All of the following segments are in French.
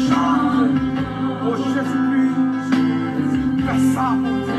change. Oh Jésus-Christ, fais ça pour Dieu.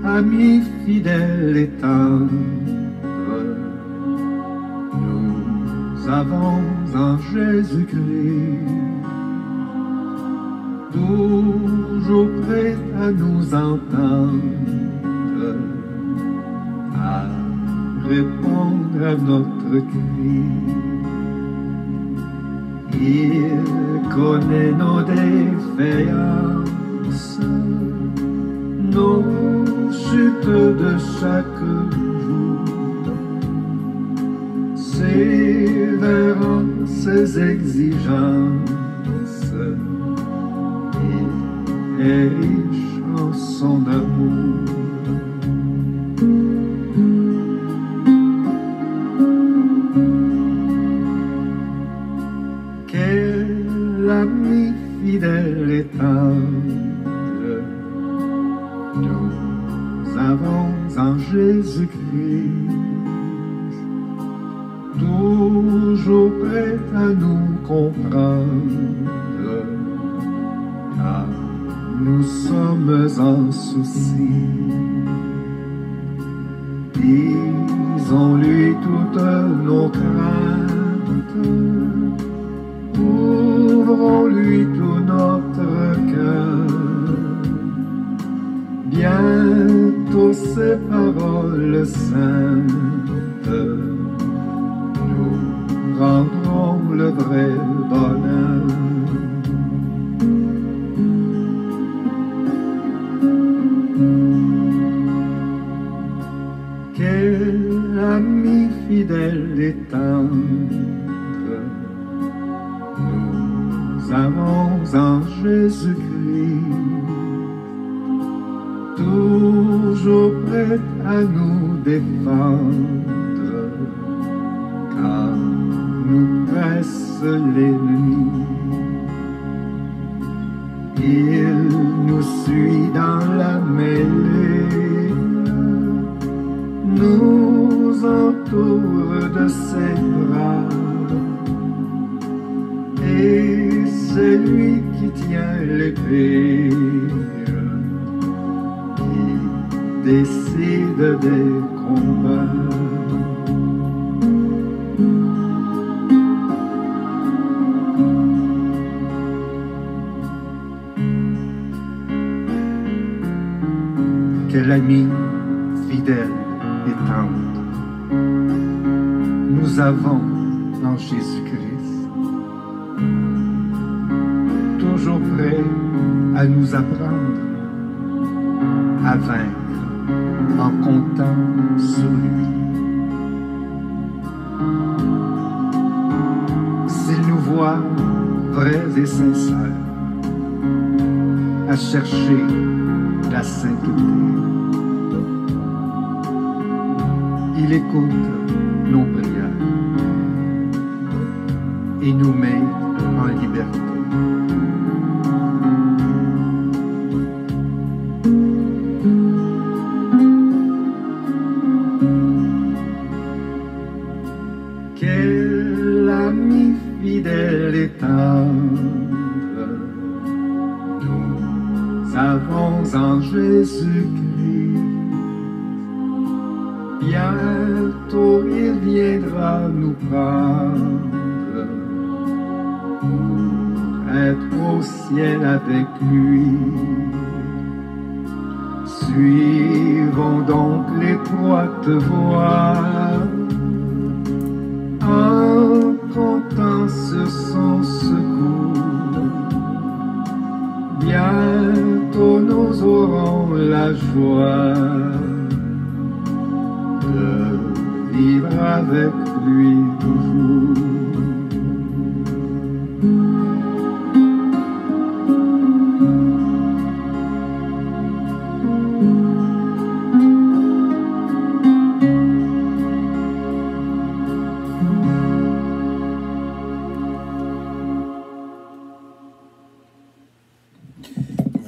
Ami fidèle et tendre, nous avons en Jésus-Christ, toujours prêt à nous entendre, à répondre à notre cri. Il connaît nos défaillances, nos chutes de chaque jour, sévérant ses exigences, il est riche en son amour. Quel ami fidèle et tendre nous avons en Jésus-Christ, toujours prêt à nous comprendre, car nous sommes en souci. Disons-lui toutes nos craintes, ouvrons-lui tout notre cœur. Bientôt ces paroles saintes nous rendront le vrai bonheur. Quel ami fidèle et tendre nous avons en Jésus-Christ, toujours prêt à nous défendre, car nous presse l'ennemi. Il nous suit dans la mêlée, nous entoure de ses bras, et c'est lui qui tient l'épée, décide des combats. Quel ami fidèle et tendre nous avons en Jésus-Christ, toujours prêt à nous apprendre à vaincre en comptant sur lui. S'il nous voit vrais et sincères, à chercher la sainteté, il écoute nos prières et nous met en liberté. Quel ami fidèle crois en Jésus-Christ. Bientôt il viendra nous prendre, être au ciel avec lui. Suivons donc l'étroite voie, en comptant sur son secours. Bientôt nous aurons la joie de vivre avec lui toujours.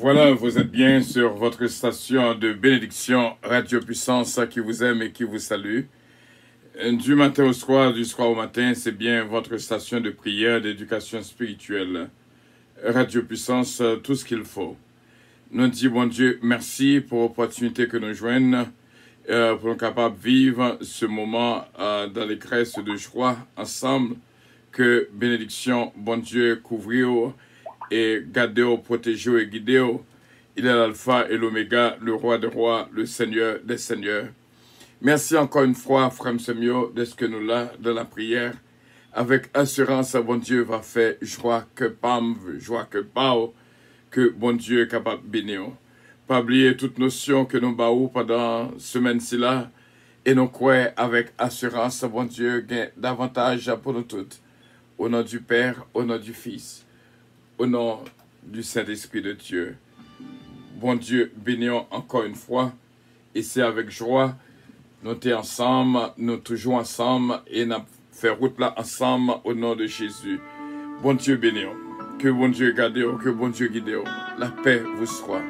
Voilà, vous êtes bien sur votre station de bénédiction Radio Puissance qui vous aime et qui vous salue. Du matin au soir, du soir au matin, c'est bien votre station de prière, d'éducation spirituelle. Radio Puissance, tout ce qu'il faut. Nous disons, bon Dieu, merci pour l'opportunité que nous joignons, pour nous capables de vivre ce moment dans les graisses de joie ensemble. Que bénédiction, bon Dieu, couvrir et garder, protéger et guider. Il est l'alpha et l'oméga, le roi des rois, le seigneur des seigneurs. Merci encore une fois, frère Semio, de ce que nous là, de la prière. Avec assurance, bon Dieu va faire joie que pam, joie que pao, que bon Dieu est capable de bénir. Pas oublier toute notion que nous baou pendant semaine-ci là, et nous croyons avec assurance, bon Dieu, gagne davantage pour nous toutes. Au nom du Père, au nom du Fils, au nom du Saint-Esprit de Dieu. Bon Dieu, bénissons encore une fois. Et c'est avec joie, nous sommes ensemble, nous toujours ensemble, et nous faisons route là ensemble au nom de Jésus. Bon Dieu, bénissons. Que bon Dieu garde, que bon Dieu guide. La paix vous soit.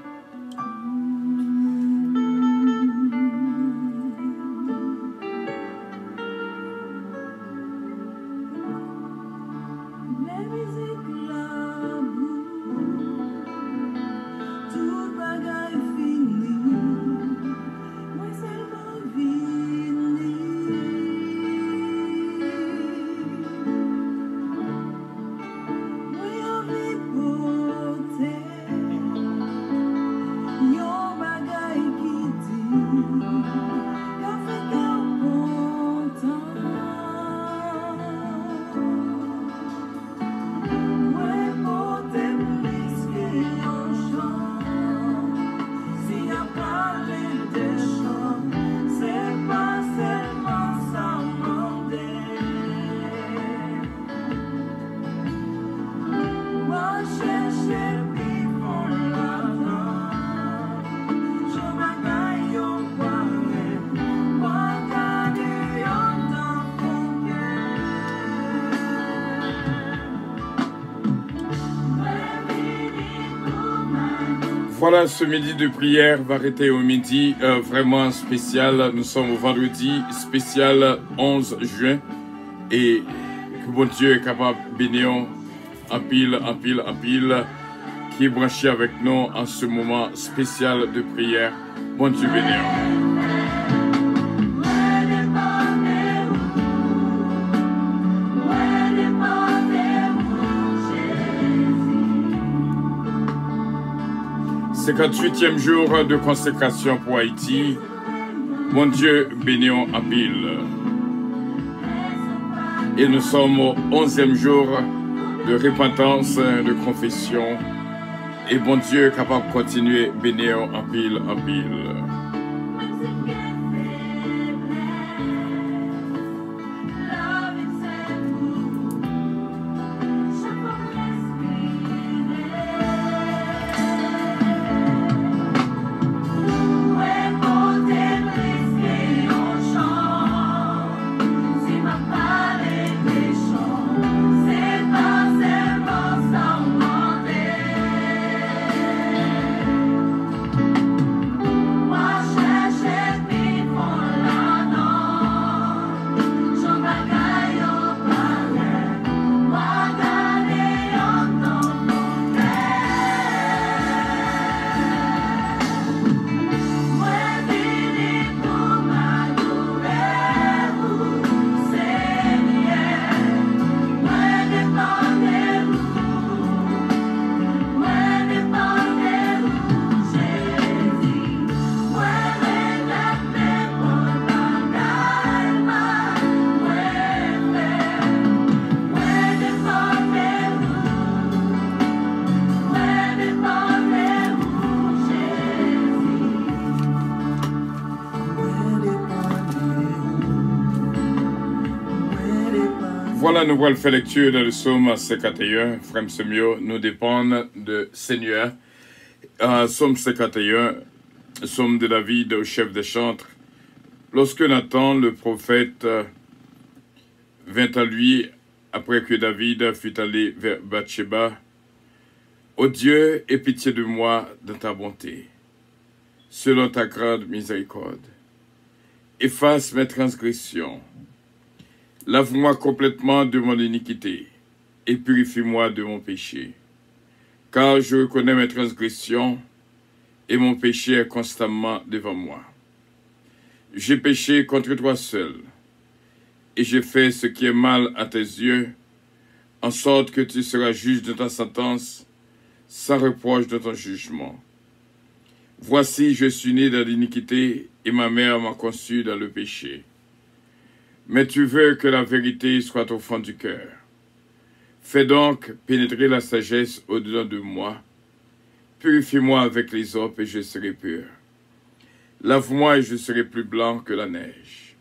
Voilà, ce midi de prière va arrêter au midi, vraiment spécial. Nous sommes au vendredi spécial 11 juin. Et que bon Dieu est capable de bénir en pile, qui est branché avec nous en ce moment spécial de prière. Bon Dieu bénir. C'est 58e jour de consécration pour Haïti. Mon Dieu, bénissons en pile. Et nous sommes au 11e jour de repentance, de confession. Et bon Dieu est capable de continuer à bénir en pile, en pile. Why nous allons faire lecture dans le psaume 51. Frère Semio, nous dépendons de Seigneur. Psaume 51, psaume de David au chef des chantres. Lorsque Nathan, le prophète, vint à lui après que David fut allé vers Bathsheba, « Ô Dieu, aie pitié de moi dans ta bonté, selon ta grande miséricorde. Efface mes transgressions. Lave-moi complètement de mon iniquité et purifie-moi de mon péché. Car je reconnais mes transgressions et mon péché est constamment devant moi. J'ai péché contre toi seul et j'ai fait ce qui est mal à tes yeux, en sorte que tu seras juge de ta sentence, sans reproche de ton jugement. Voici, je suis né dans l'iniquité et ma mère m'a conçu dans le péché. Mais tu veux que la vérité soit au fond du cœur. Fais donc pénétrer la sagesse au-dedans de moi. Purifie-moi avec l'hysope et je serai pur. Lave-moi et je serai plus blanc que la neige.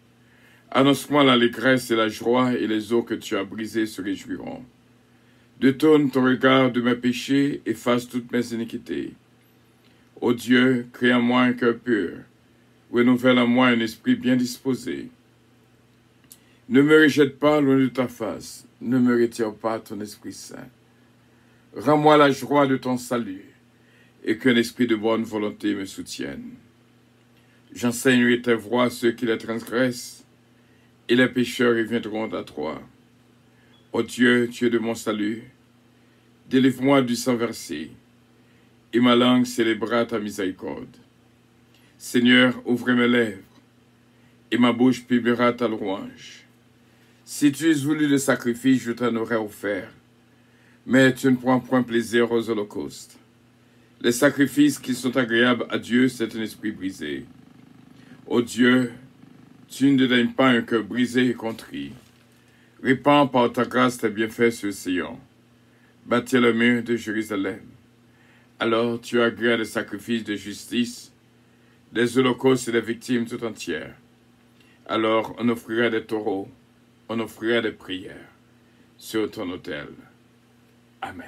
Annonce-moi l'allégresse et la joie, et les eaux que tu as brisées se réjouiront. Détourne ton regard de mes péchés, efface toutes mes iniquités. Ô Dieu, crée en moi un cœur pur, renouvelle en moi un esprit bien disposé. Ne me rejette pas loin de ta face, ne me retire pas ton Esprit Saint. Rends-moi la joie de ton salut, et qu'un esprit de bonne volonté me soutienne. J'enseignerai tes voies à ceux qui les transgressent, et les pécheurs y viendront à toi. Ô Dieu, Dieu de mon salut, délivre-moi du sang versé, et ma langue célébrera ta miséricorde. Seigneur, ouvre mes lèvres, et ma bouche publiera ta louange. Si tu es voulu de sacrifice, je t'en aurais offert, mais tu ne prends point plaisir aux holocaustes. Les sacrifices qui sont agréables à Dieu, c'est un esprit brisé. Ô Dieu, tu ne dédaignes pas un cœur brisé et contrit. Répands par ta grâce tes bienfaits sur Sion. Bâtis le mur de Jérusalem. Alors tu agréas des sacrifices de justice, des holocaustes et des victimes tout entières. Alors on offrira des taureaux, on offrira des prières sur ton autel. Amen.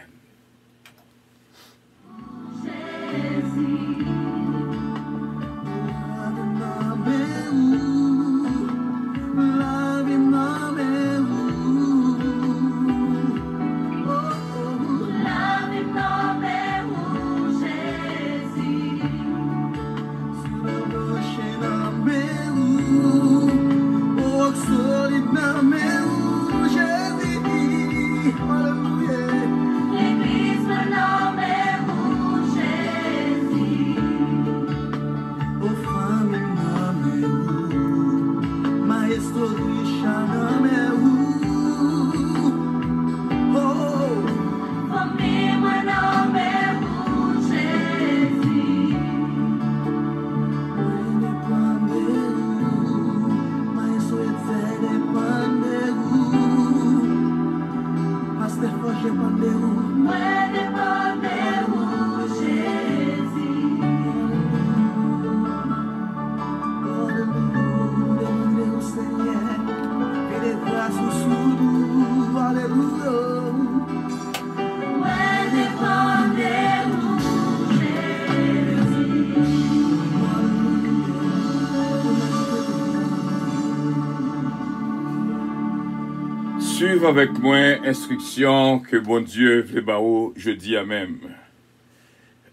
Suivre avec moi instruction que bon Dieu veut bao, je dis amen.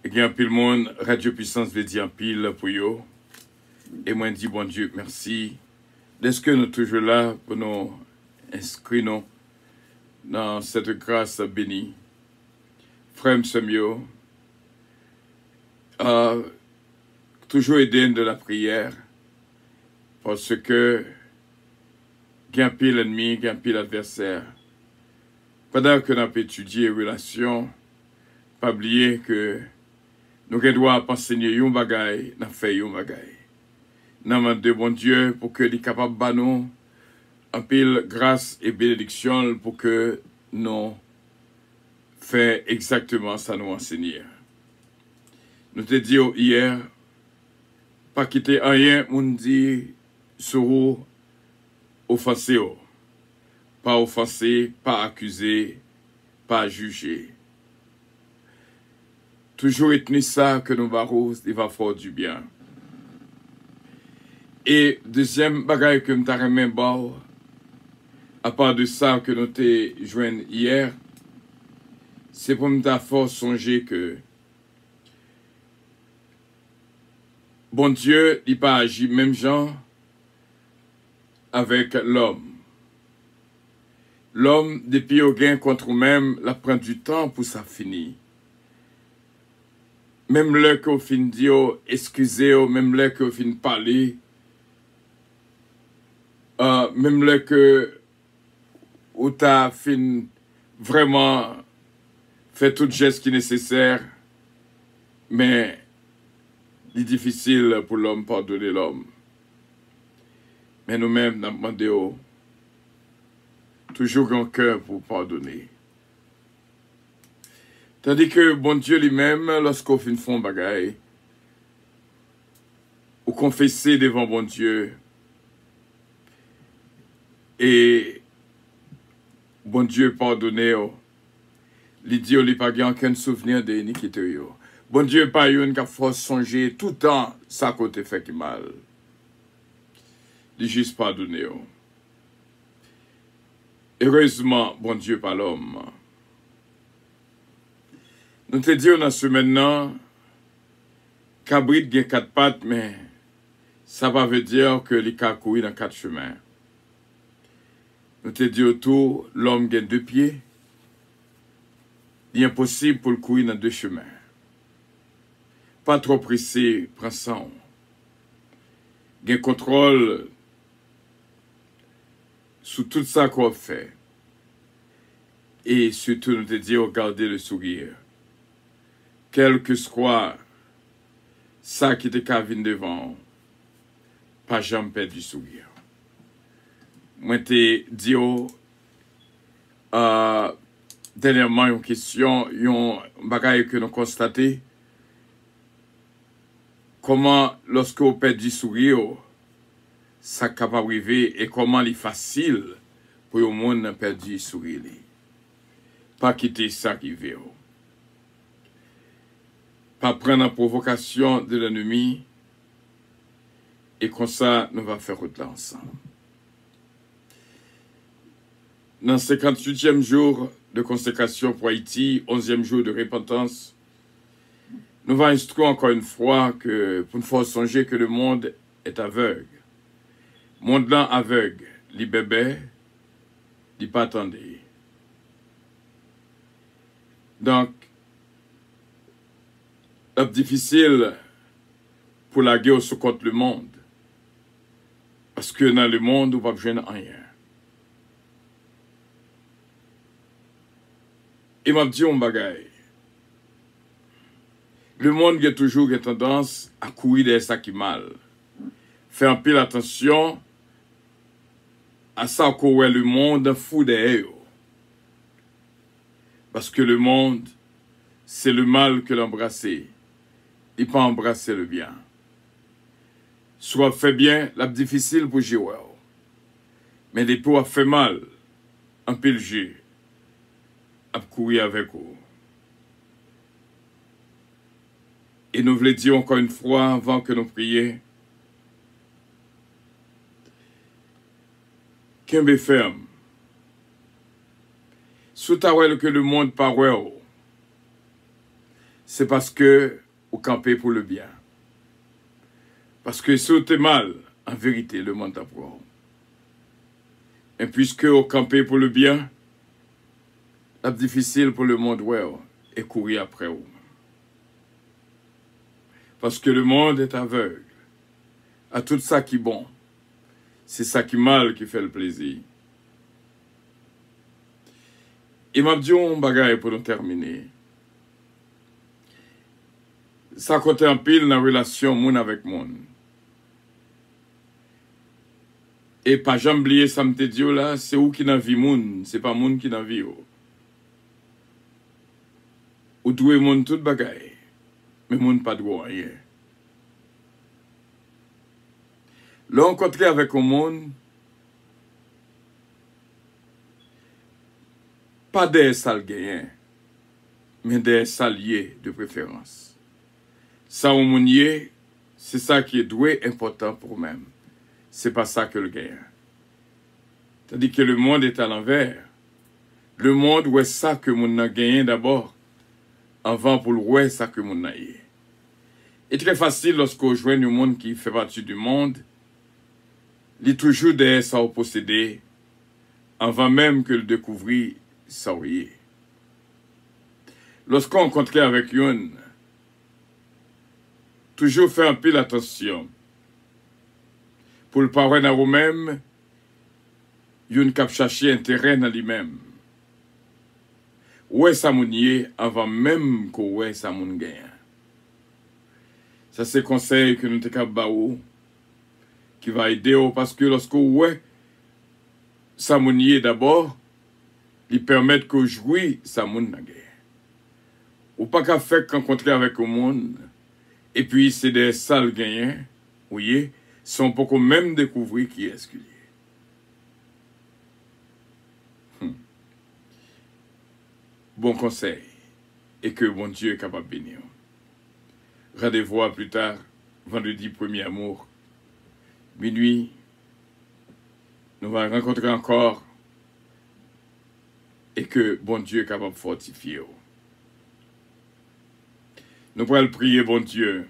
Et bien pile monde Radio Puissance veut dire pile pour yo. Et moi dis bon Dieu merci. Est-ce que nous toujours là pour nous inscrire nous dans cette grâce bénie. Frère Semio, toujours aider de la prière parce que gain pile l'ennemi, gain pile l'adversaire. Pendant que nous avons étudié les relations, pas oublier que nous devons enseigner un bagay, nous faisons un bagay. Nous demandons bon Dieu pour que nous soyons capables de nous en pile grâce et bénédiction pour que nous fassions exactement ça nous enseigner. Nous te disons hier, pas quitter rien, on dit sur offensé. pas offenser, pas accuser, pas juger. Toujours être ça que nous barreaux, il va faire du bien. Et deuxième bagaille que m'ta remen bon, à part de ça que nous t'ai joint hier, c'est pour m'ta faire songer que bon Dieu, il pas agi même genre avec l'homme. L'homme, depuis au gain contre lui-même, la prend du temps pour ça finir. Même là qu'on fin dire, excusez, même là qu'on fin parler, même là que où t'as fin vraiment fait tout geste qui est nécessaire, mais il est difficile pour l'homme pardonner l'homme. Mais nous-mêmes, nous demandons toujours un cœur pour pardonner. Tandis que bon Dieu lui-même, lorsqu'on fait une fond bagaille, ou confesser devant bon Dieu, et bon Dieu pardonner, il dit, il n'y a pas aucun souvenir de l'iniquité. Bon Dieu pas une qui a force songer tout le temps ça côté fait qui mal. Il juste pardonner. Heureusement, bon Dieu pas l'homme. Nous te disons dans ce maintenant, cabrit a 4 pattes, mais ça va veut dire que les cas courir dans 4 chemins. Nous te disons tout, l'homme a 2 pieds. Il est impossible pour le courir dans 2 chemins. Pas trop pressé, prends ça. Il y a un contrôle sur tout ça qu'on fait. Et surtout, nous te disons, gardez le sourire. Quel que soit ça qui te cavine devant, pas jamais perdre du sourire. Moi, te dis, dernièrement, une question, un bagage que nous constatons, comment, lorsque vous perdez du sourire, ça capable d'arriver et comment il est facile pour le monde de perdre du sourire. Pas quitter ça qui veut. Pas prendre la provocation de l'ennemi et comme ça, nous allons faire autre ensemble. Dans le 58e jour de consécration pour Haïti, 11e jour de repentance, nous allons instruire encore une fois que, pour nous faire songer que le monde est aveugle. Le monde là aveugle, les bébés, ils pas attendre. Donc, c'est difficile pour la guerre contre le monde. Parce que dans le monde, on ne va pas besoin de rien. Et m'a dit un bagaille. Le monde a toujours tendance à courir des ça qui mal. Faire un peu attention à ça que le monde fout derrière. Parce que le monde, c'est le mal que l'embrasser. Il peut embrasser le bien. Soit fait bien, la difficile pour jouer. Mais des pots fait mal, un peu le jeu, à courir avec eux. Et nous voulons dire encore une fois, avant que nous prions, qu'un bé ferme, sous ta que le monde parle, c'est parce que vous campez pour le bien. Parce que si vous êtes mal, en vérité, le monde t'apprend. Et puisque vous campez pour le bien, c'est difficile pour le monde et courir après vous. Parce que le monde est aveugle à tout ça qui est bon. C'est ça qui est mal qui fait le plaisir. Et m'a dit un bagage pour nous terminer. Ça compte en pile dans la relation moun avec moun. Et pas jamais oublier ça me te dit là, c'est où qui dans vie moun, c'est pas moun qui dans vie ou. Ou doué moun tout bagay, mais moun pas droit rien. L'encontrer avec un monde, pas des sales gagnants, mais des saliers de préférence. Ça, au mounier, c'est ça qui est doué important pour même. C'est pas ça que le gagne. C'est-à-dire que le monde est à l'envers. Le monde, ouais, ça que mon a gagné d'abord, avant pour le ouais, ça que mon a eu. Et très facile lorsqu'on joue un monde qui fait partie du monde, il est toujours derrière ça au posséder, avant même que le découvrir, ça y est. Lorsqu'on rencontre avec une, toujours faire un peu l'attention. Pour le parler à vous-même, une cap chercher intérêt dans lui-même. Ouais, ça mounier avant même que ouais, ça moun gagne. Ça, c'est conseil que nous te cap baou, qui va aider parce que lorsque ouais, ça mounier d'abord, il permet que jouir ça moun gagne. Ou pas qu'à faire rencontrer avec le monde, et puis c'est des sales gagnants, oui, sont pour même découvrir qui est ce qu'il est. Bon conseil, et que bon Dieu est capable de bénir. Rendez-vous plus tard, vendredi 1er amour, minuit, nous allons rencontrer encore, et que bon Dieu est capable de fortifier. Nous pourrons prier, bon Dieu.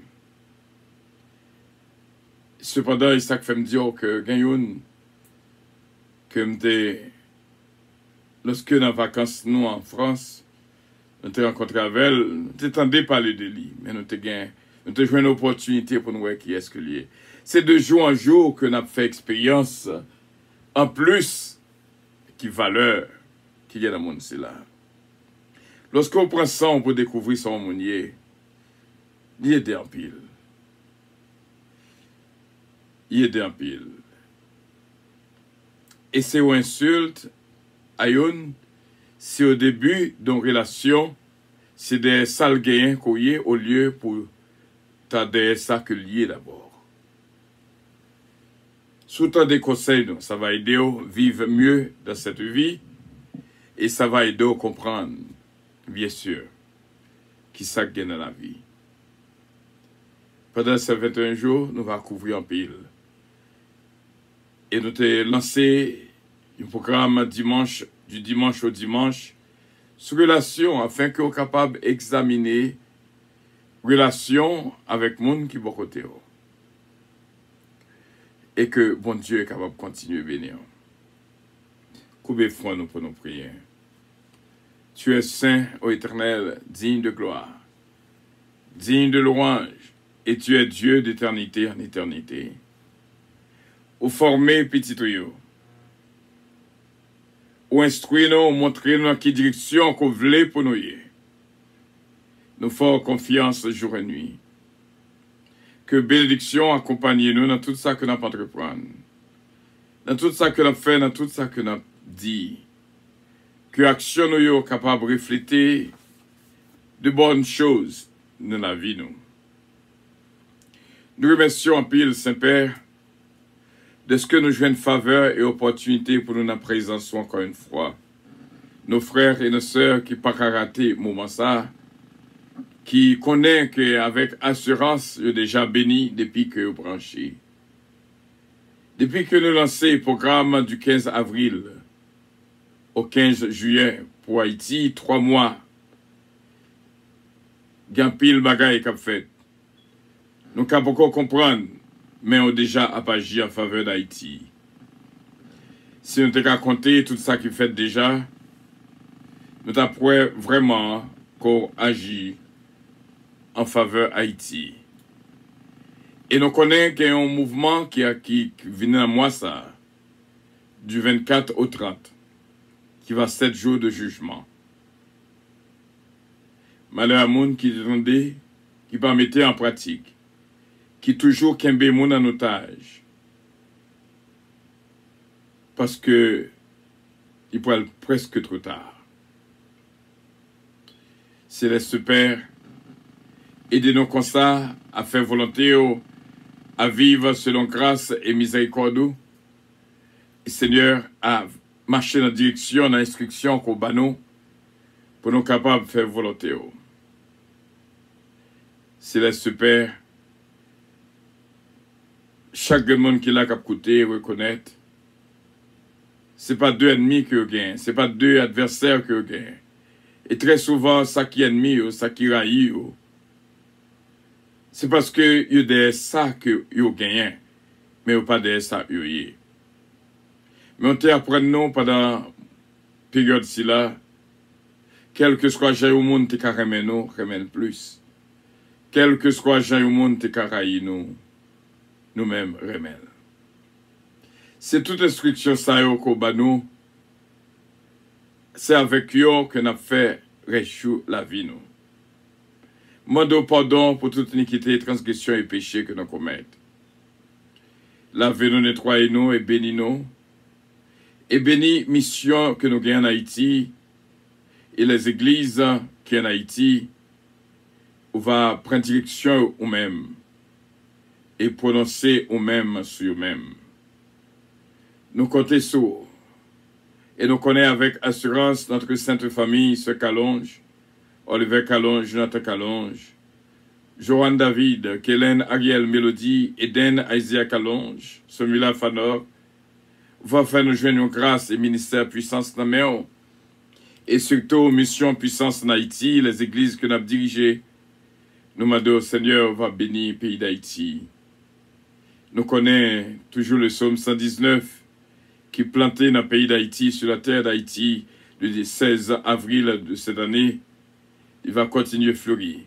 Cependant, il fait me dire que Gagnoun, que lorsque dans les vacances, nous en France, nous avons rencontré avec elle, nous n'entendions pas parler de lui, mais nous avons joué une opportunité pour nous voir qui est-ce que lui. C'est de jour en jour que nous avons fait expérience, en plus, qui valeur qu'il y a dans le monde, c'est là. Lorsqu'on prend ça, on peut découvrir son mounier. Il est en pile. Il est en pile. Et c'est une insulte à une, si au début d'une relation, c'est des sales gagnants qu'on y est au lieu pour t'aider ça que lié d'abord. Sous tant des conseils, ça va aider à vivre mieux dans cette vie et ça va aider à comprendre, bien sûr, qui ça gagne dans la vie. Pendant ces 21 jours, nous allons couvrir en pile. Et nous avons lancé un programme du dimanche au dimanche sur relation afin que nous soyons capables d'examiner relation avec le monde qui est à côté. Et que bon Dieu est capable de continuer à bénir. Coupez foi nous pour nos prières. Tu es saint, ô Éternel, digne de gloire, digne de louange. Et tu es Dieu d'éternité en éternité. Ou formé petit tuyau. Ou instruis-nous, montrez-nous dans quelle direction qu'on voulait pour nous. Nous faisons confiance jour et nuit. Que bénédiction accompagne nous dans tout ça que nous avons entreprendre. Dans tout ça que nous avons fait, dans tout ça que nous avons dit. Que action nous soyons capables de refléter de bonnes choses dans la vie nous. Nous remercions en pile, Saint-Père, de ce que nous jouons faveur et opportunité pour nous en présence encore une fois. Nos frères et nos sœurs qui n'ont pas raté moment ça, qui connaissent qu'avec assurance, ils sont déjà bénis depuis que vous branchez. Depuis que nous lançons le programme du 15 avril au 15 juillet pour Haïti, 3 mois, il y a un pile bagaille qu'a fait. Nous avons beaucoup comprendre, mais on a déjà agi en faveur d'Haïti. Si nous avons compté tout ça qui fait déjà, nous avons vraiment qu'on agit en faveur d'Haïti. Et nous connaissons qu'il y a un mouvement qui vient à moi ça, du 24 au 30, qui va 7 jours de jugement. Malheur à monde qui attendait, qui va mettre en pratique, qui toujours kembe moun en otage. Parce que il pourrait être presque trop tard. Céleste Père, aidez-nous comme ça à faire volonté, à vivre selon grâce et miséricorde. Et Seigneur, à marcher dans la direction, dans l'instruction qu'on bat nous, pour nous capables de faire volonté. Céleste Père, chaque monde qui l'a écouté, reconnaître, ce n'est pas deux ennemis que vous gagnez, ce n'est pas deux adversaires que vous gagnez. Et très souvent, ça qui est ennemi, ça qui raille, c'est parce que il y a des ça que vous gagnez, mais pas des ça que vous gagnez. Mais on t'apprend nous pendant la période là, quel que soit le monde qui a remis nous, remet plus. Quel que soit le monde qui a raillé nous, nous-mêmes remet. C'est toute instruction ça qu'on bat nous. C'est avec eux que nous avons fait réchou la vie nous. Demandons pardon pour toute iniquité, transgression et péché que nous commettons. Lavez-nous, nettoyez-nous et bénis-nous. Et bénis mission que nous gagnons en Haïti et les églises qui sont en Haïti, on va prendre direction ou même et prononcer ou même sur eux-mêmes. Nous comptons sur et nous connaissons avec assurance notre sainte famille, ce Calonge, Olivier Calonge, Jonathan Calonge, Joanne David, Kélène Ariel Mélodie, Eden Isaiah Calonge, Somila Fanor, va faire nous joindre grâce et ministère puissance dans main et surtout mission puissance en Haïti, les églises que nous avons dirigées. Nous demandons, Seigneur, va bénir le pays d'Haïti. Nous connaissons toujours le psaume 119 qui planté dans le pays d'Haïti, sur la terre d'Haïti, le 16 avril de cette année. Il va continuer à fleurir.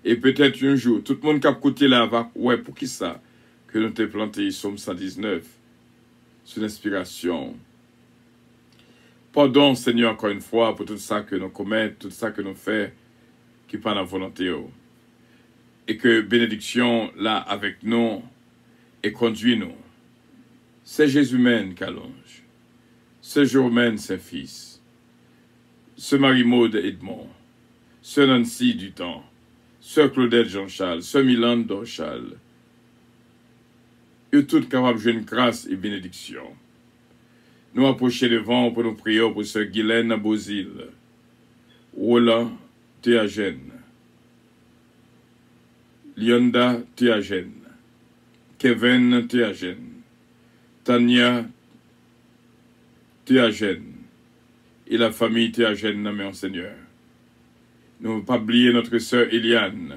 Et peut-être un jour, tout le monde qui a écouté là va, ouais, pour qui ça que nous t'ai planté le psaume 119 sur l'inspiration. Pardon, Seigneur, encore une fois, pour tout ça que nous commettons, tout ça que nous faisons, qui n'est pas la volonté. Et que bénédiction, là, avec nous, et conduit-nous. C'est Jésus-même qui allonge. C'est Germaine, ses fils. Ce Marie-Maude Edmond. Ce Nancy Dutemps. Ce Claudette Jean-Charles. Ce Milan Dorchal. Et tout capable de jouer une grâce et bénédiction. Nous approcher devant pour nous prier pour ce Guylaine Bozil. Roland Théagène. Lyonda Théagène. Kevin Théagène. Tania Théagène. Et la famille Théagène, mon Seigneur. Nous ne pouvons pas oublier notre sœur Eliane.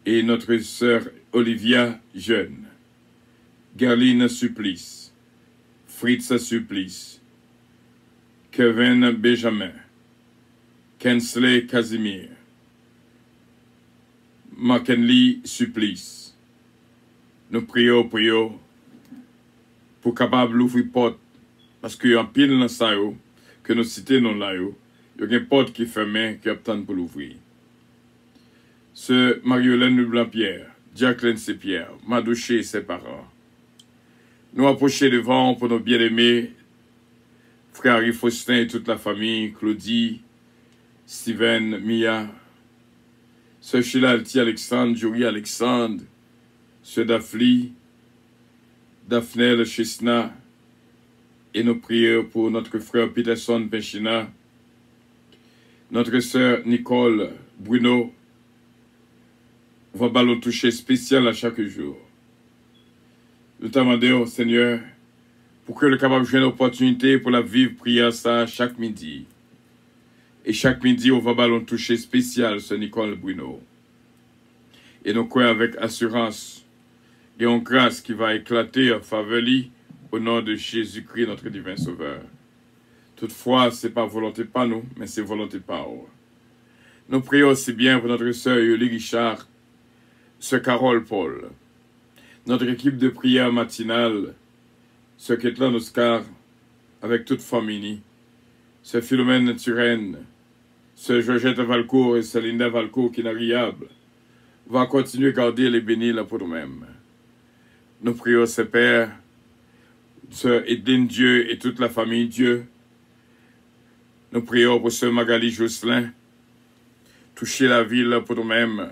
Et notre sœur Olivia Jeune. Gerline Supplice. Fritz Supplice. Kevin Benjamin. Kensley Casimir. McKinley Supplice. Nous prions pour capable d'ouvrir porte parce qu'il y a un pile dans ça que nous citons non là il y a une porte qui est fermée qui attend pour l'ouvrir. Ce Marie-Hélène Blanc-Pierre, Jacqueline Sepierre, Madouché et ses parents. Nous approcher devant pour nos bien-aimés, frère Harry Faustin et toute la famille, Claudie, Steven, Mia, ce Sheila Alti Alexandre, Jury Alexandre, ce Dafli, Daphne Chesna, et nos prières pour notre frère Peterson Penchina, notre sœur Nicole Bruno, va ballon toucher spécial à chaque jour. Nous demandons, Seigneur, pour que le capable joue une opportunité pour la vivre prière ça chaque midi. Et chaque midi, on va ballon toucher spécial sur Nicole Bruno. Et nous croyons avec assurance et en grâce qui va éclater en faveur au nom de Jésus-Christ, notre divin Sauveur. Toutefois, ce n'est pas volonté par nous, mais c'est volonté par eux. Nous prions aussi bien pour notre sœur Yoli Richard, sœur Carole Paul, notre équipe de prière matinale, sœur Ketlan Oscar, avec toute famille, sœur Philomène Turenne, sœur Georgette Valcourt et sœur Linda Valcourt qui n'arriable, va continuer à garder les bénis là pour nous-mêmes. Nous prions, Seigneur Père, sœur Edine Dieu et toute la famille Dieu. Nous prions pour sœur Magali Jocelyn, toucher la ville pour nous-mêmes.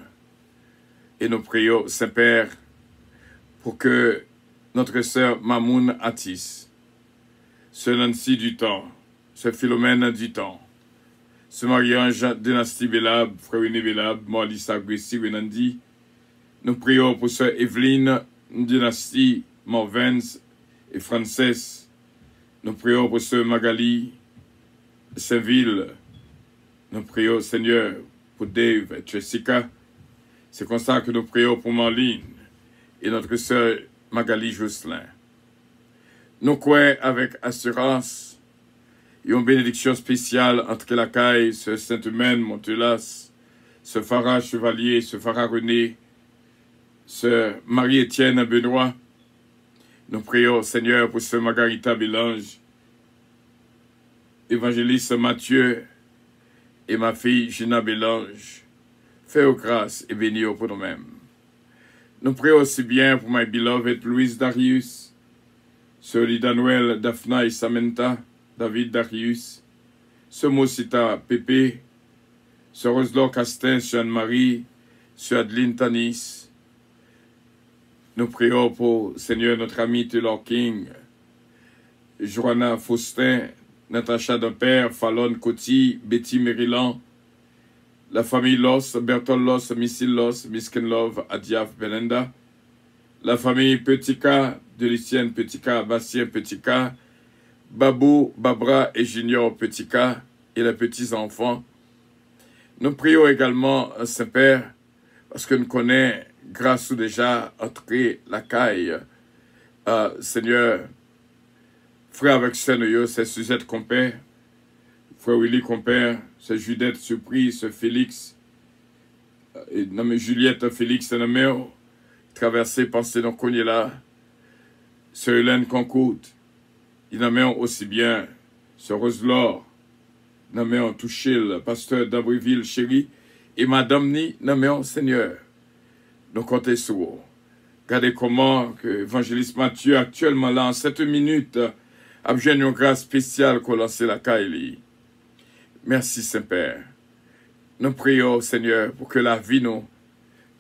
Et nous prions, Seigneur Père, pour que notre sœur Mamoun Atis, sœur Nancy Dutemps, sœur Philomène Dutemps, ce Marie-Ange, Dynastie Bélab, Frère René Bélab, Morlissa Gressi, Renandi. Nous prions pour Sœur Evelyne, Dynastie, Morvens et Frances. Nous prions pour Sœur Magali, Saint-Ville. Nous prions, Seigneur, pour Dave et Jessica. C'est comme ça que nous prions pour Marlene et notre sœur Magali Jocelyn. Nous croyons avec assurance une bénédiction spéciale entre la caille, ce Saint-Humaine, Montelas, ce Farah Chevalier, ce Farah René, ce Marie-Étienne Benoît. Nous prions, Seigneur, pour ce Margarita Bélange, évangéliste Mathieu et ma fille Gina Bélange. Fais grâce et bénis pour nous-mêmes. Nous prions aussi bien pour my beloved Louise Darius, Sœur Lida Noël, Daphna et Samantha, David Darius, Sœur Mosita Pépé, Sœur Roselor Castin, Sœur Anne-Marie, Sœur Adeline Tanis. Nous prions pour Seigneur notre ami Taylor King, Joanna Faustin, Natacha Dempère, Fallon Coty, Betty Maryland, la famille Loss, Bertol Loss, Missy Loss, Miskin Love, Adiaf Belenda, la famille Petika, Delicienne Petika, Bastien Petika, Babou, Babra et Junior Petika et les petits-enfants. Nous prions également, Saint-Père, parce que nous connaissons, grâce ou déjà, entré la caille. Seigneur, frère avec Seigneur, c'est Suzette Compère, frère Willy Compère, c'est Judith Surprise, c'est Félix, nommé Juliette Félix, c'est nommé traversé par ces noms là, c'est Hélène Concoute, il nommé aussi bien, c'est Roselor, nommé touché le pasteur d'Abriville, chéri, et Madame Ni, nommé Seigneur. Nous comptons sur vous. Regardez comment que l'évangéliste Matthieu, actuellement là, en 7 minutes, a besoin d'une grâce spéciale qu'on lance la caille. Merci Saint-Père. Nous prions, Seigneur, pour que la vie, nous,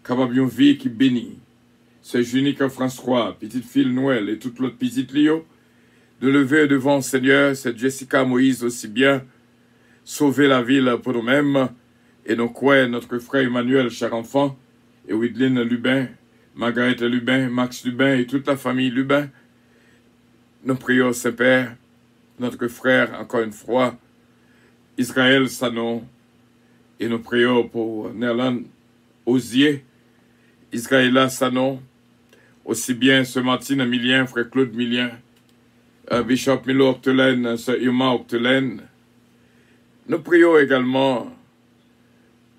capable d'une vie qui bénit. C'est Junique François, petite fille Noël et toute l'autre petite Lio, de lever devant Seigneur, c'est Jessica Moïse aussi bien, sauver la ville pour nous-mêmes, et nous croyons notre frère Emmanuel, cher enfant, et Widline Lubin, Margaret Lubin, Max Lubin et toute la famille Lubin. Nous prions, Saint-Père, notre frère, encore une fois, Israël Sanon, et nous prions pour Nerlan Osier, Israël Sanon, aussi bien ce Martine Milien, frère Claude Milien, Bishop Milo Octelaine, Sœur Irma Octelaine. Nous prions également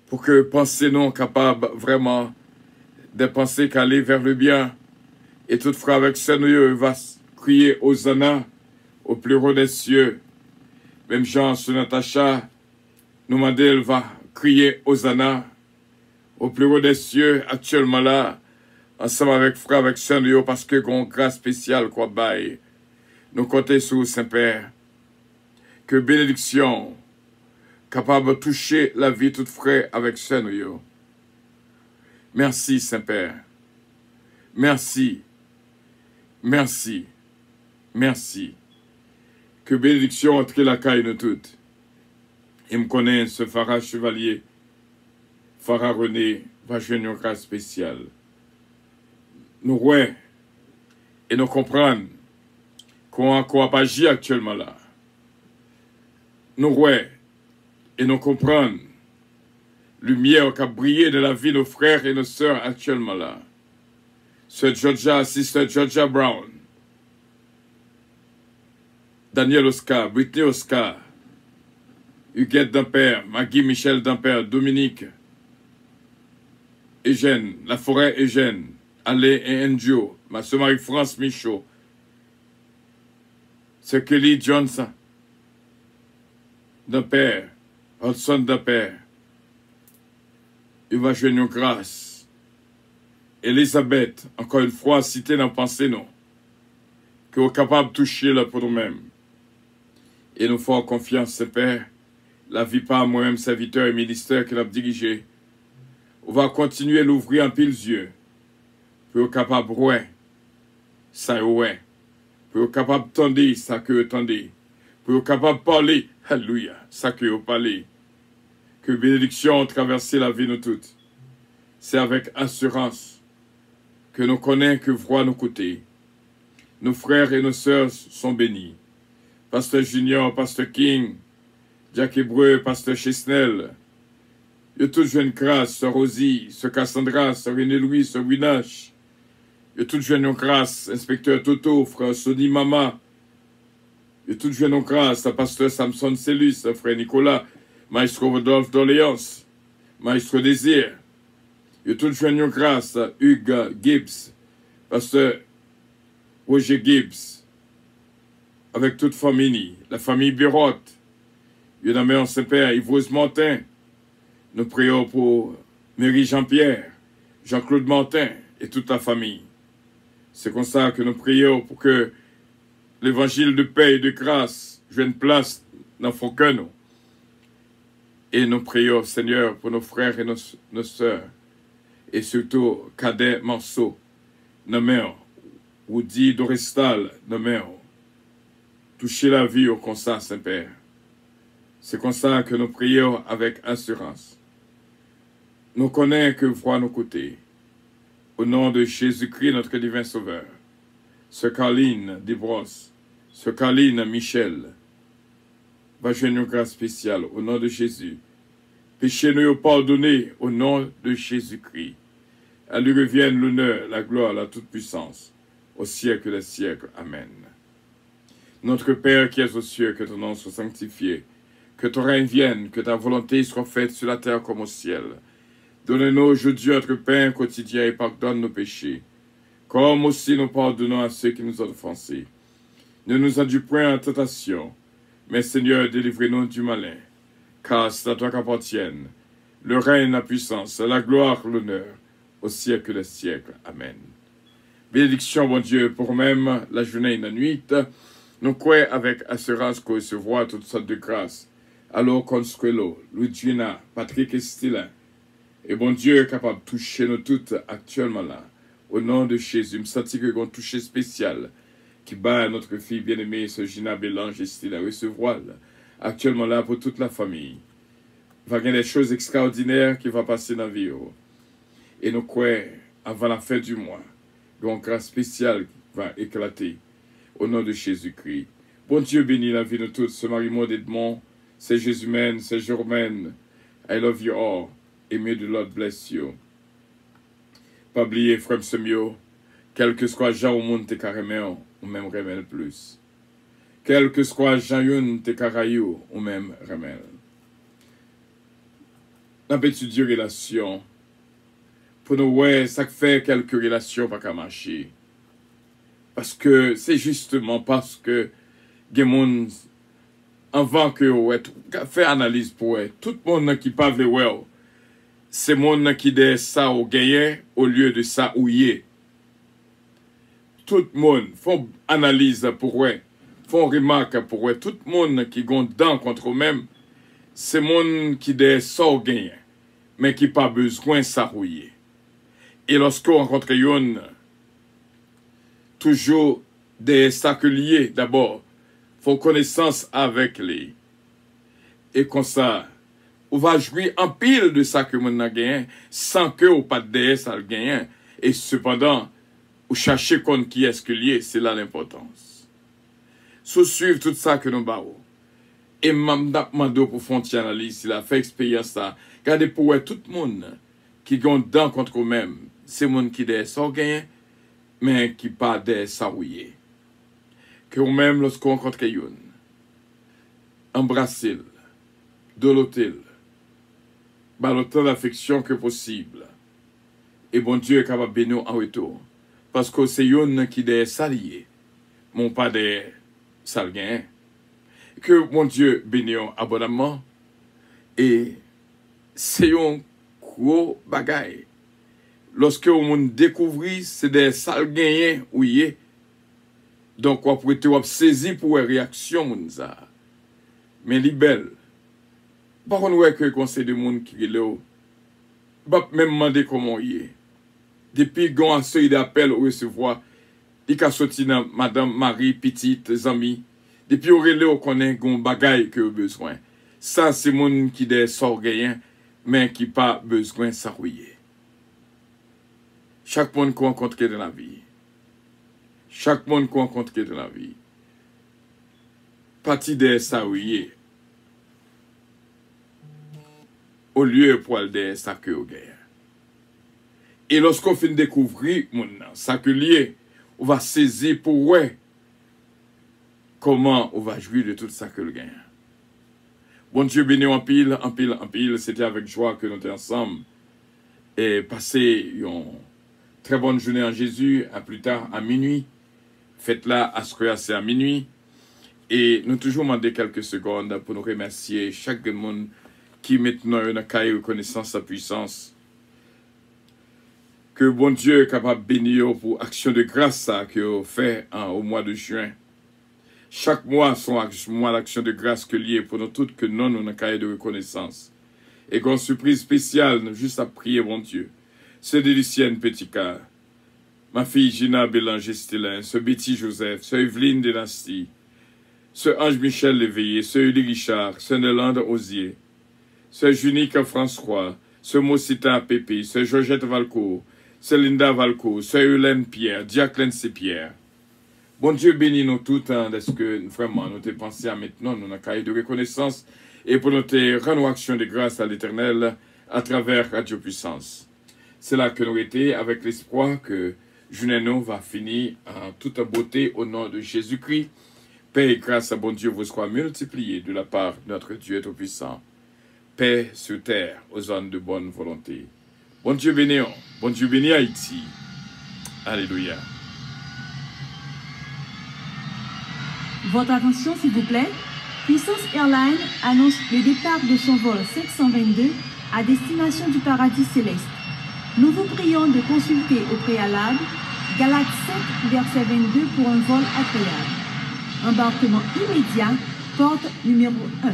pour que pensez-nous capables vraiment de penser qu'aller vers le bien, et toute frère avec Seigneur va crier Hosanna au plus haut des cieux. Même Jean sur Natacha, nous demandons, elle va crier Hosanna au plus haut des cieux, actuellement là, ensemble avec frère avec Seigneur, parce que qu'on grâce spéciale quoi bail. Nous comptons sur Saint-Père, que bénédiction capable de toucher la vie toute frais avec Seigneur. Merci Saint-Père. Merci. Merci. Merci. Que bénédiction entre la caille nous toutes. Et me connaît ce Farah Chevalier, Farah René, va jouer une grâce spéciale. Nous ouais et nous comprendre qu'on pas agir actuellement là. Nous ouais et nous comprendre lumière qui a brillé de la vie de nos frères et nos sœurs actuellement là. Sœur Georgia, Sister Georgia Brown, Daniel Oscar, Britney Oscar, Huguette Dampère, Maggie Michel Dampère, Dominique, Eugène, La Forêt Eugène, Alain et Enjo, ma sœur Marie-France Michaud, Sœur Kelly Johnson, Dampère, Hudson Dampère, il va jouer une grâce. Elisabeth, encore une fois, citée dans pensée, non, que vous êtes capable de toucher là pour nous-mêmes. Et nous faisons confiance, Saint Père, la vie par moi-même, serviteur et ministère que nous avons dirigé. On va continuer à l'ouvrir en pile yeux, pour être capable de ouais, ça ouais, pour être capable de tendre, ça que vous tendez, pour être capable de parler, alléluia, ça que vous parlez, que bénédiction a traversé la vie de nous toutes. C'est avec assurance que nous connaissons que voient nos côtés. Nos frères et nos sœurs sont bénis. Pasteur Junior, Pasteur King, Jack Hébreu, Pasteur Chesnel, yo tout jeune grâce, Sœur Rosie, Sœur Cassandra, Sœur René Louis, Sœur Winache, yo tout jeune grâce, Inspecteur Toto, Frère Sony Mama, yo tout jeune grâce, Pasteur Samson Cellus, Frère Nicolas, Maestro Rodolphe d'Orléans, Maestro Désir, yo tout jeune grâce, Hugues Gibbs, Pasteur Roger Gibbs, avec toute famille, la famille Birotte, yo nommé en Saint-Père, Yves Martin. Nous prions pour Mary Jean-Pierre, Jean-Claude Martin et toute la famille. C'est comme ça que nous prions pour que l'évangile de paix et de grâce joue place dans nos cœurs. Et nous prions, Seigneur, pour nos frères et nos sœurs. Et surtout, Cadet Marceau, nos mères, Woody Doristal, nos mères. Touchez la vie au constat, Saint-Père. C'est comme ça que nous prions avec assurance. Nous connaissons que voient nos côtés. Au nom de Jésus-Christ, notre divin Sauveur. Sœur Carline Desbrosses, Sœur Carline Michel, va joindre une grâce spéciale au nom de Jésus. Péchés nous pardonnés au nom de Jésus-Christ. À lui revienne l'honneur, la gloire, la toute-puissance, au siècle des siècles. Amen. Notre Père qui es aux cieux, que ton nom soit sanctifié, que ton règne vienne, que ta volonté soit faite sur la terre comme au ciel. Donne-nous aujourd'hui notre pain quotidien et pardonne nos péchés, comme aussi nous pardonnons à ceux qui nous ont offensés. Ne nous induis point en tentation, mais Seigneur, délivrez-nous du malin, car c'est à toi qu'appartiennent le règne, la puissance, la gloire, l'honneur, au siècle des siècles. Amen. Bénédiction, bon Dieu, pour même la journée et la nuit, nous croyons avec assurance qu'on recevra toutes sortes de grâces. Alors Consuelo, Luigina, Patrick et Stylin, et bon Dieu est capable de toucher nous toutes actuellement là. Au nom de Jésus, je me sens que nous toucher spécial qui bat notre fille bien-aimée, ce Gina Bélange et Stylin, recevoir actuellement là pour toute la famille. Il va y avoir des choses extraordinaires qui vont passer dans la vie. Et nous croyons, avant la fin du mois, une grâce spéciale qui va éclater. Au nom de Jésus-Christ. Bon Dieu bénit la vie de tous. Ce Marie-Maud Edmond, c'est Jésus-mène, c'est Germaine. I love you all. Et may the Lord bless you. Pas oublier, frère Semio, quel que soit Jean au monde te carrément, ou même remèle plus. Quel que soit Jean Youn te carayou, ou même remèle. N'a pas étudié relation. Pour nous, ouais, ça fait quelques relations pas qu'à marcher. Parce que c'est justement parce que des gens, avant que ouais, fait analyse pour ouais, tout le monde qui parle ouais, c'est le monde qui dit ça au gagné au lieu de ça ou yé. Tout le monde font analyse pour ouais, font remarque pour ouais, tout le monde qui gon dans contre eux-mêmes, c'est le monde qui dit ça au gagné, mais qui pas besoin de ça ou yé. Et lorsqu'on rencontre une toujours des sacs liés d'abord, faut connaissance avec les. Et comme ça, on va jouer en pile de ça que mon a gagné, sans que ou pas de ça le gagne. Et cependant, ou chercher contre qui est-ce que lié, c'est là l'importance. Sous suivre tout ça que nous baons. Et m'amando pour faire une analyse, il a fait expérience ça. Regardez pour tout le monde qui gagne dans contre eux-mêmes, c'est monde qui des ça gagne, mais qui pas des saouillés. Que ou même lorsqu'on rencontre quelqu'un, embrasser, doloter, par autant d'affection que possible. Et bon Dieu est capable de bénir en retour. Parce que c'est yon qui des saliers, mon pas des salguins. Que mon Dieu bénisse abondamment. Et c'est un gros bagaille. Lorsque on découvre, c'est des salguins ou yé. Donc, on peut être saisi pour une réaction. Mais li belle. Par contre, ouais que le conseil de monde qui est là, pas même demander comment il est. Depuis qu'on a un seuil d'appel au recevoir, il a sorti dans Madame Marie, petite, amis. Depuis qu'on est là, on connaît un bagaille que besoin. Ça, c'est moun qui des orgueillens, mais qui pas besoin de s'arrouiller. Chaque monde qu'on rencontre dans la vie. Chaque monde qu'on rencontre dans la vie. Parti des s'arrouiller. Au lieu pour aller des sacs au guerre. Et lorsqu'on finit de découvrir ça que lié, on va saisir pour ouais comment on va jouir de tout ça que le gain. Bon Dieu béni en pile, en pile, en pile. C'était avec joie que nous étions ensemble et passer une très bonne journée en Jésus. À plus tard, à minuit. Faites-la à ce que c'est à minuit. Et nous toujours demander quelques secondes pour nous remercier chaque monde qui maintenant a une caille reconnaissance sa puissance. Que bon Dieu est capable de bénir pour action de grâce que vous fait au mois de juin. Chaque mois, son mois d'action de grâce que lié pour nous toutes que nous avons une caille de reconnaissance. Et qu'on surprise spéciale, juste à prier, bon Dieu. C'est Délicienne Petitcard, ma fille Gina Bélanger-Stelin, ce Betty Joseph, ce Evelyne Dynastie, ce Ange Michel Léveillé, ce Uli Richard, ce Nelande Osier, ce Junique François, ce Mosita Pépé, ce Georgette Valcourt, ce Linda Valcourt, ce Hélène Pierre, Jacqueline C. Pierre. Bon Dieu bénit nous toutes, parce que vraiment nous te pensé à maintenant, nous avons cahier de reconnaissance, et pour nous te rendre action de grâce à l'Éternel à travers Radio Puissance. C'est là que nous étions avec l'espoir que Juneno va finir en toute beauté au nom de Jésus-Christ. Paix et grâce à bon Dieu vous soient multipliées de la part de notre Dieu Tout-Puissant. Paix sur terre aux hommes de bonne volonté. Bon Dieu béni, bon Dieu béni Haïti. Alléluia. Votre attention s'il vous plaît. Puissance Airlines annonce le départ de son vol 522 à destination du paradis céleste. Nous vous prions de consulter au préalable Galates 5, verset 22 pour un vol agréable. Embarquement immédiat, porte numéro 1.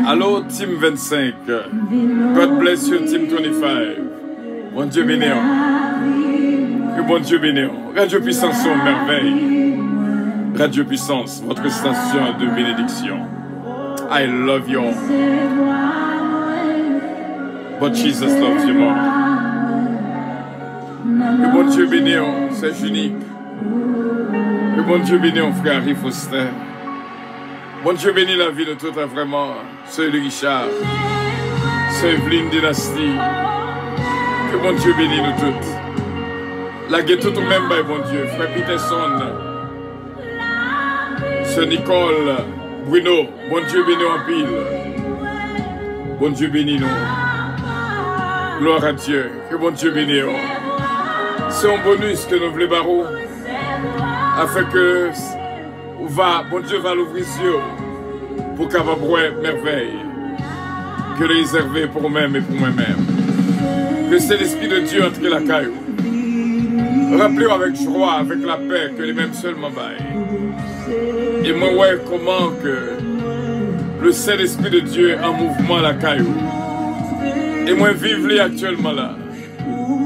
Allô, Team 25. God bless you, Team 25. Bon Dieu béni. Que bon Dieu béni. Radio Puissance, son merveille. Radio Puissance, votre station de bénédiction. I love you. But Jesus loves you more. Que bon Dieu béni, c'est unique. Que bon Dieu béni, frère Harry Foster. Bon Dieu bénit la vie de tout, vraiment. C'est le Richard. C'est Evelyne Dynastie. Que bon Dieu bénit nous toutes. La guette tout même, bon Dieu. Frère Peterson. C'est Nicole. Bruno. Bon Dieu bénit en pile. Bon Dieu bénit nous. Gloire à Dieu. Que bon Dieu bénit. C'est un bonus que nous voulons barreau. Afin que bon Dieu va l'ouvrir les yeux pour qu'il y ait merveille que le réservé pour moi-même et pour moi-même. Que c'est l'Esprit de Dieu entre la caillou. Rappelez-vous avec joie, avec la paix que les mêmes seulement baillent. Et moi, ouais, comment que le Saint-Esprit de Dieu est en mouvement la caillou. Et moi, vive-les actuellement là.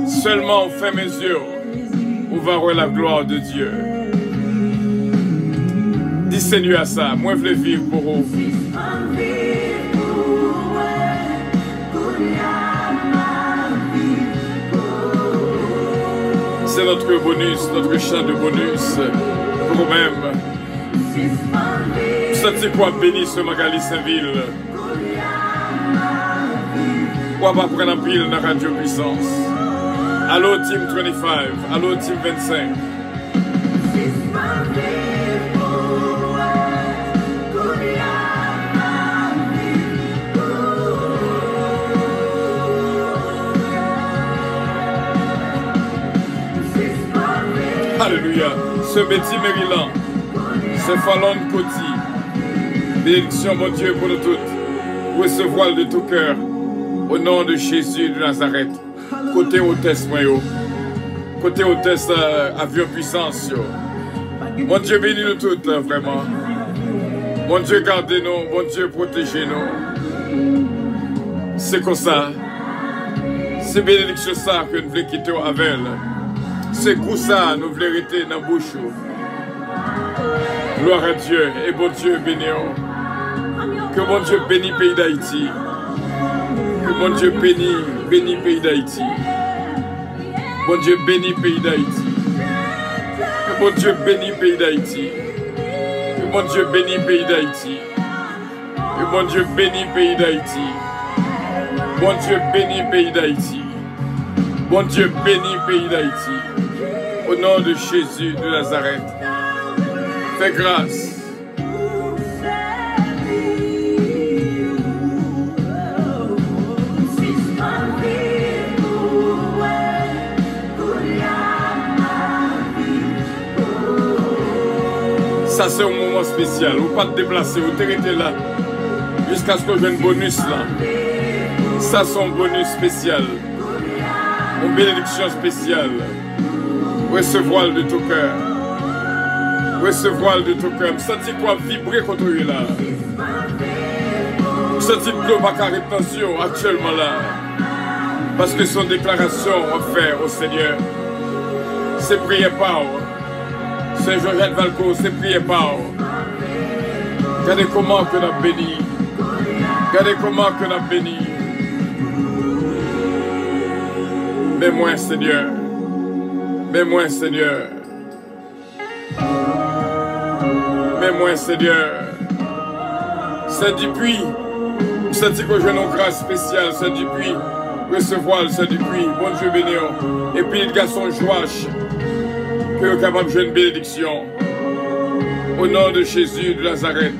Seulement on fait mes yeux, on va voir la gloire de Dieu. Dis Seigneur à ça, moi je veux vivre pour vous. C'est notre bonus, notre chant de bonus pour nous-mêmes. C'est quoi béni ce Magali Saint-Ville? On va prendre un pile dans Radio Puissance. Allô Team 25, allô Team 25. Alléluia. Ce Betty Maryland, ce Fallon Coty, Bénédiction, mon Dieu, pour nous toutes. Recevoir de tout cœur. Au nom de Jésus de Nazareth. Côté hôtesse, moi, yo. Côté hôtesse, avion puissance, yo. Mon Dieu, bénis nous toutes, vraiment. Mon Dieu, gardez-nous. Mon Dieu, protégez-nous. C'est comme ça. C'est bénédiction ça que nous voulons quitter avec. C'est pour ça que nous voulons rester dans la bouche. Gloire à Dieu. Et bon Dieu, bénis-nous. Que mon Dieu bénisse le pays d'Haïti. Que mon Dieu bénisse le pays d'Haïti. Bon Dieu bénisse le pays d'Haïti. Que mon Dieu bénisse le pays d'Haïti. Que mon Dieu bénisse le pays d'Haïti. Que mon Dieu bénisse le pays d'Haïti. Bon Dieu bénisse le pays d'Haïti. Bon Dieu bénisse le pays d'Haïti. Au nom de Jésus de Nazareth. Fais grâce. Ça c'est un moment spécial. Vous ne pas te déplacer, vous t'arrêtez là. Jusqu'à ce que j'ai un bonus là. Ça c'est un bonus spécial. Une bénédiction spéciale. Recevoir de tout cœur. Recevoir de tout cœur. Je sens quoi vibrer contre lui là. Je sens que l'eau va carrer tension actuellement là. Parce que son déclaration offerte au Seigneur. C'est prier par. C'est Georgette Valco, c'est prier par. Regardez comment que nous avons béni. Regardez comment que nous avons béni. Mais moi, Seigneur. Mais moi, Seigneur. Mais moi, Seigneur. C'est depuis. C'est dit que j'ai une grâce spéciale. C'est depuis. Recevoir, c'est depuis. Bon Dieu béni. Et puis, le garçon Joach. Que vous êtes capable de jouer une bénédiction. Au nom de Jésus de Nazareth.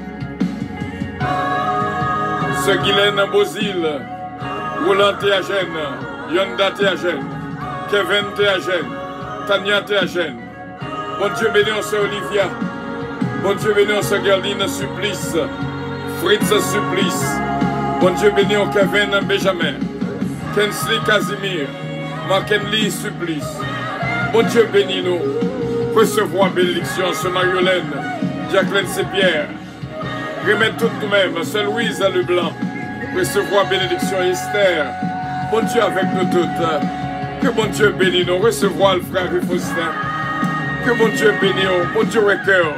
Ce Guylaine Bozil, Roland Théagène, Yonda Théagène, Kevin Théagène, Tania Théagène. Bon Dieu béni, on se Olivia. Bon Dieu béni, on se Gerline Supplice. Fritz Supplice. Bon Dieu béni, on Kevin Benjamin. Kensley Casimir. Markenly Supplice. Bon Dieu béni nous. Recevoir bénédiction sur Mariolène, Jacqueline Saint-Pierre. Remettre toutes nous-mêmes, Sœur Louise Leblanc. Recevoir bénédiction Esther. Bon Dieu avec nous toutes. Que bon Dieu bénisse nous. Recevoir le frère Faustin. Que bon Dieu bénisse nous. Bon Dieu est cœur.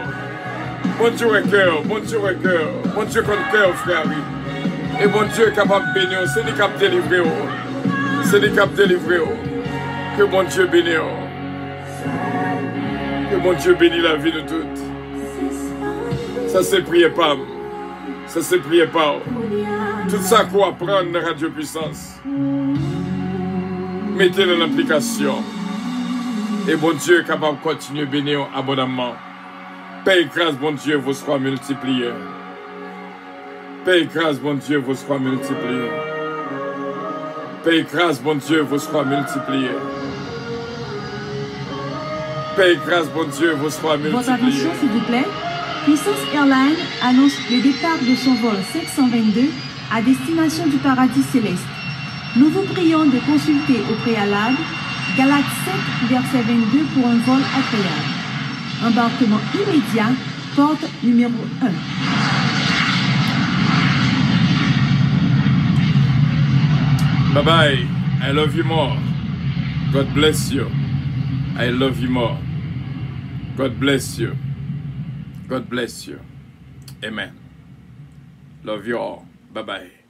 Bon Dieu est cœur. Bon Dieu est cœur. Bon Dieu est cœur, frère. Et bon Dieu est capable de bénir. C'est lui qui a délivré. C'est lui qui a délivré. Que bon Dieu bénisse. Que mon Dieu bénisse la vie de toutes. Ça c'est prier pas. Ça c'est prier pas. Tout ça qu'on apprend dans Radio Puissance. Mettez dans l'application. Et bon Dieu est capable de continuer à bénir abondamment. Paix et grâce, bon Dieu, vous serez multipliés. Paix et grâce, bon Dieu, vous serez multipliés. Paix et grâce, bon Dieu, vous serez multipliés. Paix et grâce, bon Dieu, vous serez multipliés. Votre attention, s'il vous plaît. Puissance Airlines annonce le départ de son vol 522 à destination du paradis céleste. Nous vous prions de consulter au préalable Galates 7, verset 22 pour un vol agréable. Embarquement immédiat, porte numéro 1. Bye bye. I love you more. God bless you. I love you more. God bless you. God bless you. Amen. Love you all. Bye bye.